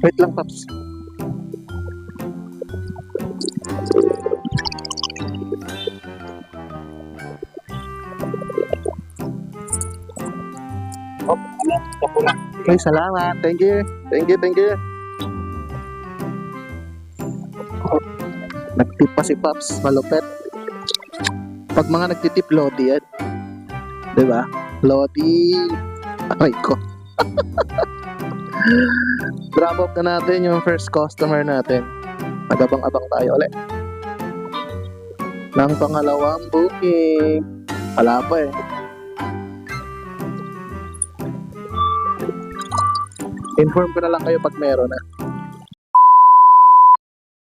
Wait lang, Paps. Oh, ano? Ako na. Okay, salamat. Thank you. Thank you, thank you. Oh, nagtip pa si Paps. Malupet. Pag mga nagtitip, Lodi yan. Diba? Lodi. Aray ko. Drop off na natin yung first customer natin. Nagabang-abang tayo ulit. Ng pangalawang booking. Wala pa eh. Inform ko na lang kayo pag meron na.